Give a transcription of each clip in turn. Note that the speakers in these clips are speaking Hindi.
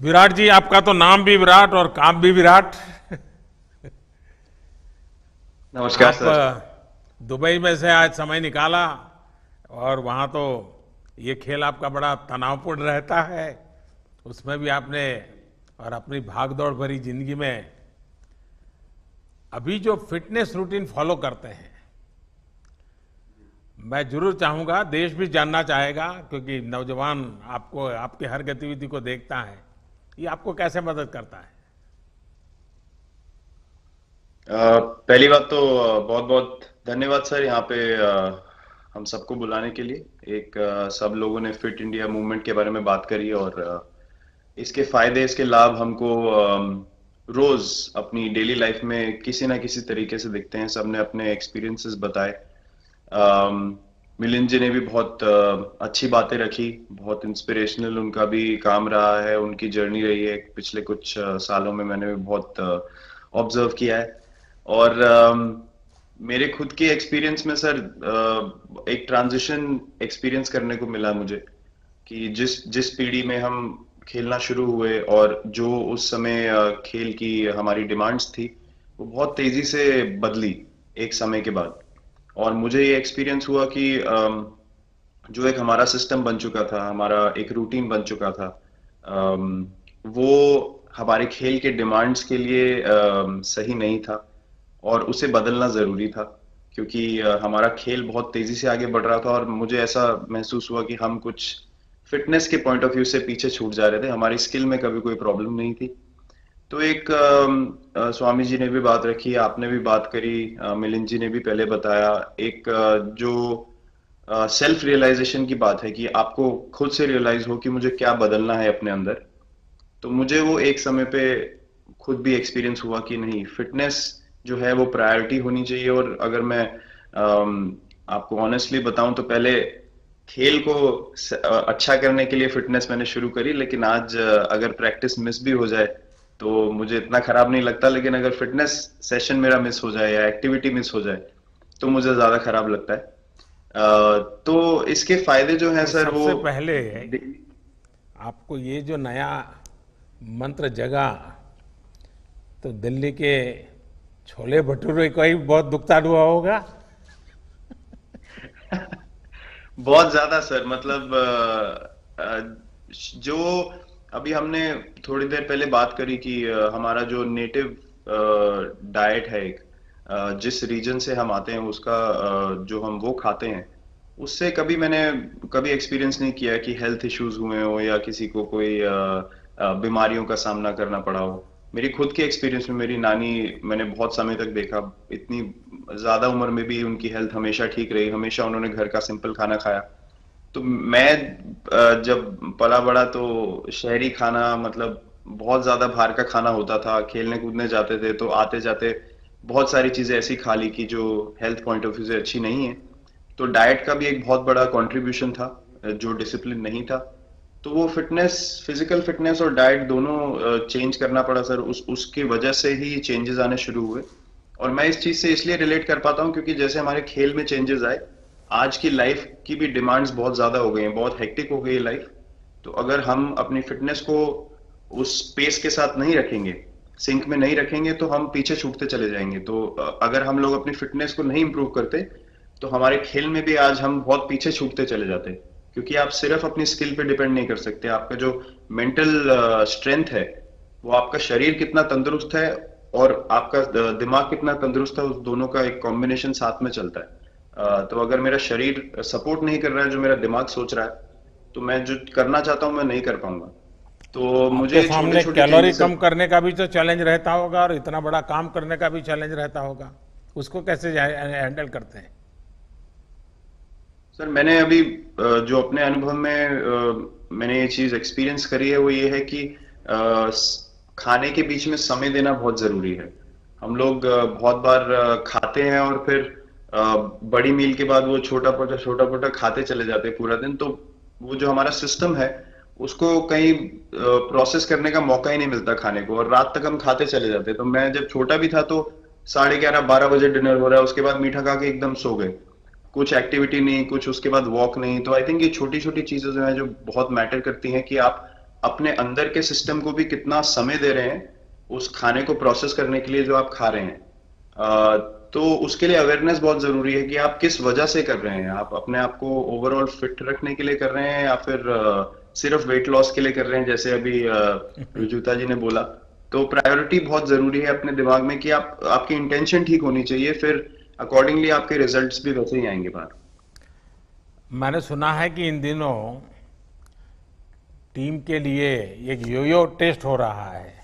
विराट जी, आपका तो नाम भी विराट और काम भी विराट। नमस्कार आप सर। दुबई में से आज समय निकाला और वहाँ तो ये खेल आपका बड़ा तनावपूर्ण रहता है। उसमें भी आपने और अपनी भागदौड़ भरी जिंदगी में अभी जो फिटनेस रूटीन फॉलो करते हैं, मैं जरूर चाहूंगा, देश भी जानना चाहेगा, क्योंकि नौजवान आपको आपकी हर गतिविधि को देखता है, ये आपको कैसे मदद करता है। पहली बात तो बहुत बहुत धन्यवाद सर, यहाँ पे हम सबको बुलाने के लिए। सब लोगों ने फिट इंडिया मूवमेंट के बारे में बात करी और इसके फायदे, इसके लाभ हमको रोज अपनी डेली लाइफ में किसी ना किसी तरीके से दिखते हैं। सबने अपने एक्सपीरियंसेस बताए। मिलिंद जी ने भी बहुत अच्छी बातें रखी, बहुत इंस्पिरेशनल उनका भी काम रहा है, उनकी जर्नी रही है पिछले कुछ सालों में। मैंने भी बहुत ऑब्जर्व किया है। और मेरे खुद के एक्सपीरियंस में सर एक ट्रांजिशन एक्सपीरियंस करने को मिला मुझे कि जिस जिस पीढ़ी में हम खेलना शुरू हुए और जो उस समय खेल की हमारी डिमांड्स थी, वो बहुत तेजी से बदली एक समय के बाद। और मुझे ये एक्सपीरियंस हुआ कि जो एक हमारा सिस्टम बन चुका था, हमारा एक रूटीन बन चुका था, वो हमारे खेल के डिमांड्स के लिए सही नहीं था और उसे बदलना जरूरी था। क्योंकि हमारा खेल बहुत तेजी से आगे बढ़ रहा था और मुझे ऐसा महसूस हुआ कि हम कुछ फिटनेस के पॉइंट ऑफ व्यू से पीछे छूट जा रहे थे। हमारी स्किल में कभी कोई प्रॉब्लम नहीं थी। तो एक स्वामी जी ने भी बात रखी, आपने भी बात करी, मिलिंद जी ने भी पहले बताया, एक जो सेल्फ रियलाइजेशन की बात है कि आपको खुद से रियलाइज हो कि मुझे क्या बदलना है अपने अंदर। तो मुझे वो एक समय पे खुद भी एक्सपीरियंस हुआ कि नहीं, फिटनेस जो है वो प्रायोरिटी होनी चाहिए। और अगर मैं आपको ऑनेस्टली बताऊं तो पहले खेल को अच्छा करने के लिए फिटनेस मैंने शुरू करी, लेकिन आज अगर प्रैक्टिस मिस भी हो जाए तो मुझे इतना खराब नहीं लगता। लेकिन अगर फिटनेस सेशन मेरा मिस हो जाए या एक्टिविटी मिस हो जाए तो मुझे ज्यादा खराब लगता है। तो इसके फायदे जो हैं तो सर वो सबसे पहले आपको ये जो नया मंत्र जगा, तो दिल्ली के छोले भटूरे का ही बहुत भुगतान हुआ होगा। बहुत ज्यादा सर। मतलब जो अभी हमने थोड़ी देर पहले बात करी कि हमारा जो नेटिव डाइट है, एक जिस रीजन से हम आते हैं उसका जो हम वो खाते हैं, उससे मैंने कभी एक्सपीरियंस नहीं किया कि हेल्थ इश्यूज हुए हो या किसी को कोई बीमारियों का सामना करना पड़ा हो। मेरी खुद के एक्सपीरियंस में मेरी नानी, मैंने बहुत समय तक देखा, इतनी ज्यादा उम्र में भी उनकी हेल्थ हमेशा ठीक रही, हमेशा उन्होंने घर का सिंपल खाना खाया। तो मैं जब पला बड़ा तो शहरी खाना, मतलब बहुत ज्यादा बाहर का खाना होता था। खेलने कूदने जाते थे तो आते जाते बहुत सारी चीजें ऐसी खा ली कि जो हेल्थ पॉइंट ऑफ व्यू से अच्छी नहीं है। तो डाइट का भी एक बहुत बड़ा कंट्रीब्यूशन था, जो डिसिप्लिन नहीं था। तो वो फिटनेस, फिजिकल फिटनेस और डाइट दोनों चेंज करना पड़ा सर। उसकी वजह से ही चेंजेस आने शुरू हुए। और मैं इस चीज से इसलिए रिलेट कर पाता हूँ क्योंकि जैसे हमारे खेल में चेंजेस आए, आज की लाइफ की भी डिमांड्स बहुत ज्यादा हो गई हैं, बहुत हेक्टिक हो गई है लाइफ। तो अगर हम अपनी फिटनेस को उस पेस के साथ नहीं रखेंगे, सिंक में नहीं रखेंगे, तो हम पीछे छूटते चले जाएंगे। तो अगर हम लोग अपनी फिटनेस को नहीं इंप्रूव करते तो हमारे खेल में भी आज हम बहुत पीछे छूटते चले जाते हैं। क्योंकि आप सिर्फ अपनी स्किल पे डिपेंड नहीं कर सकते। आपका जो मेंटल स्ट्रेंथ है, वो आपका शरीर कितना तंदुरुस्त है और आपका दिमाग कितना तंदुरुस्त है, उस दोनों का एक कॉम्बिनेशन साथ में चलता है। तो अगर मेरा शरीर सपोर्ट नहीं कर रहा है जो मेरा दिमाग सोच रहा है, तो मैं जो करना चाहता हूँ मैं नहीं कर पाऊंगा। तो आपके मुझे छोटे सामने छोटे कैलोरी चेंजेस। कम करने का भी तो चैलेंज रहता होगा और इतना बड़ा काम करने का भी चैलेंज रहता होगा। उसको कैसे हैंडल करते हैं। सर मैंने अभी जो अपने अनुभव में मैंने ये चीज एक्सपीरियंस करी है, वो ये है कि खाने के बीच में समय देना बहुत जरूरी है। हम लोग बहुत बार खाते हैं और फिर बड़ी मील के बाद वो छोटा छोटा खाते चले जाते हैं पूरा दिन। तो वो जो हमारा सिस्टम है, उसको कहीं प्रोसेस करने का मौका ही नहीं मिलता खाने को, और रात तक हम खाते चले जाते हैं। तो मैं जब छोटा भी था तो 11:30 12 बजे डिनर हो रहा है, उसके बाद मीठा खा के एकदम सो गए, कुछ एक्टिविटी नहीं, कुछ उसके बाद वॉक नहीं। तो आई थिंक ये छोटी छोटी चीजें जो है जो बहुत मैटर करती हैं कि आप अपने अंदर के सिस्टम को भी कितना समय दे रहे हैं उस खाने को प्रोसेस करने के लिए जो आप खा रहे हैं। तो उसके लिए अवेयरनेस बहुत जरूरी है कि आप किस वजह से कर रहे हैं। आप अपने आप को ओवरऑल फिट रखने के लिए कर रहे हैं या फिर सिर्फ वेट लॉस के लिए कर रहे हैं, जैसे अभी रुजुता जी ने बोला। तो प्रायोरिटी बहुत जरूरी है अपने दिमाग में कि आप आपकी इंटेंशन ठीक होनी चाहिए, फिर अकॉर्डिंगली आपके रिजल्ट्स भी वैसे ही आएंगे बाहर। मैंने सुना है कि इन दिनों टीम के लिए एक योयो टेस्ट हो रहा है।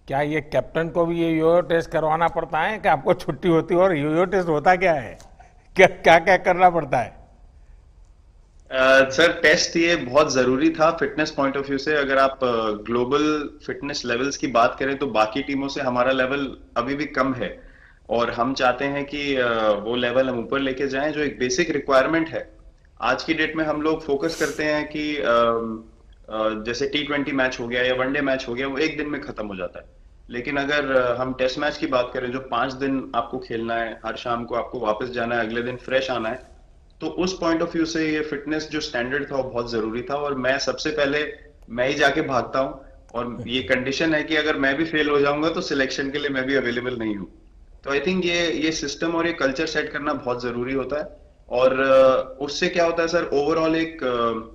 क्या ये कैप्टन को भी ये योयो टेस्ट करवाना पड़ता है कि आपको छुट्टी होती है? और योयो टेस्ट होता क्या है? क्या क्या क्या करना पड़ता है? सर, टेस्ट ये बहुत जरूरी था फिटनेस पॉइंट ऑफ व्यू से। अगर आप ग्लोबल फिटनेस लेवल्स की बात करें तो बाकी टीमों से हमारा लेवल अभी भी कम है, और हम चाहते हैं कि वो लेवल हम ऊपर लेके जाएं, जो एक बेसिक रिक्वायरमेंट है। आज की डेट में हम लोग फोकस करते हैं कि जैसे T20 मैच हो गया या वनडे मैच हो गया, वो एक दिन में खत्म हो जाता है। लेकिन अगर हम टेस्ट मैच की बात करें जो 5 दिन आपको खेलना है, हर शाम को आपको वापस जाना है, अगले दिन फ्रेश आना है, तो उस पॉइंट ऑफ व्यू से ये फिटनेस जो स्टैंडर्ड था वो बहुत जरूरी था। और मैं सबसे पहले मैं ही जाके भागता हूँ, और ये कंडीशन है कि अगर मैं भी फेल हो जाऊंगा तो सिलेक्शन के लिए मैं भी अवेलेबल नहीं हूँ। तो आई थिंक ये सिस्टम और ये कल्चर सेट करना बहुत जरूरी होता है। और उससे क्या होता है सर, ओवरऑल एक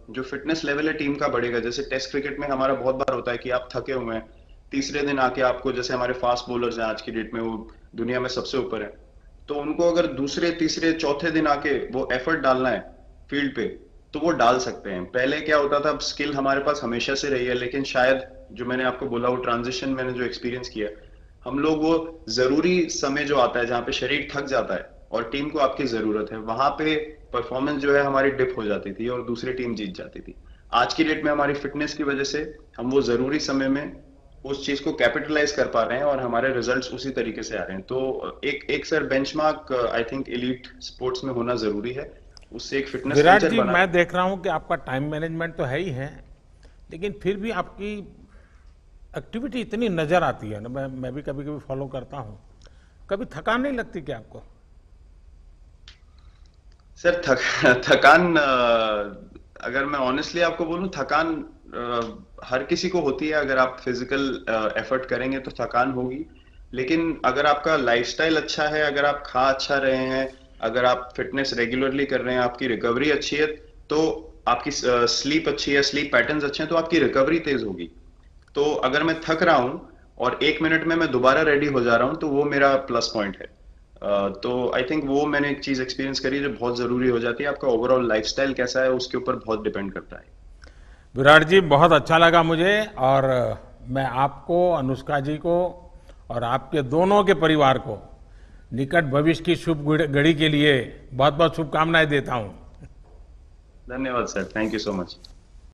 जो फिटनेस लेवल है टीम का बढ़ेगा। जैसे टेस्ट क्रिकेट में हमारा बहुत बार होता है कि आप थके हुए हैं, तीसरे दिन आके आपको, जैसे हमारे फास्ट बॉलर्स हैं आज की डेट में, वो दुनिया में सबसे ऊपर है, तो उनको अगर दूसरे तीसरे चौथे दिन आके वो एफर्ट डालना है फील्ड पे, तो वो डाल सकते हैं। पहले क्या होता था, स्किल हमारे पास हमेशा से रही है, लेकिन शायद जो मैंने आपको बोला वो ट्रांजिशन मैंने जो एक्सपीरियंस किया, हम लोग वो जरूरी समय जो आता है जहाँ पे शरीर थक जाता है और टीम को आपकी जरूरत है, वहां पे परफॉर्मेंस जो है हमारी डिप हो जाती थी और दूसरी टीम जीत जाती थी। आज की डेट में हमारी फिटनेस की वजह से हम वो जरूरी समय में उस चीज को कैपिटलाइज कर पा रहे हैं और हमारे रिजल्ट्स उसी तरीके से आ रहे हैं। तो एक एक sir benchmark I think elite sports में होना जरूरी है, उससे एक फिटनेस विराट कल्चर जी, बना। मैं देख रहा हूं कि आपका टाइम मैनेजमेंट तो है ही है, लेकिन फिर भी आपकी एक्टिविटी इतनी नजर आती है ना, मैं भी कभी कभी फॉलो करता हूं। कभी थकान नहीं लगती क्या आपको? सर, थकान, अगर मैं ऑनेस्टली आपको बोलूं, थकान हर किसी को होती है। अगर आप फिजिकल एफर्ट करेंगे तो थकान होगी, लेकिन अगर आपका लाइफस्टाइल अच्छा है, अगर आप खा अच्छा रहे हैं, अगर आप फिटनेस रेगुलरली कर रहे हैं, आपकी रिकवरी अच्छी है, तो आपकी स्लीप अच्छी है, स्लीप पैटर्न्स अच्छे हैं, तो आपकी रिकवरी तेज होगी। तो अगर मैं थक रहा हूं और 1 मिनट में मैं दोबारा रेडी हो जा रहा हूं, तो वो मेरा प्लस पॉइंट है। तो आई थिंक वो मैंने एक चीज एक्सपीरियंस करी जो बहुत जरूरी हो जाती है। आपका ओवरऑल लाइफस्टाइल कैसा है उसके ऊपर बहुत डिपेंड करता है। विराट जी, बहुत अच्छा लगा मुझे, और मैं आपको, अनुष्का जी को और आपके दोनों के परिवार को निकट भविष्य की शुभ घड़ी के लिए बहुत बहुत शुभकामनाएं देता हूं। धन्यवाद sir, thank you so much.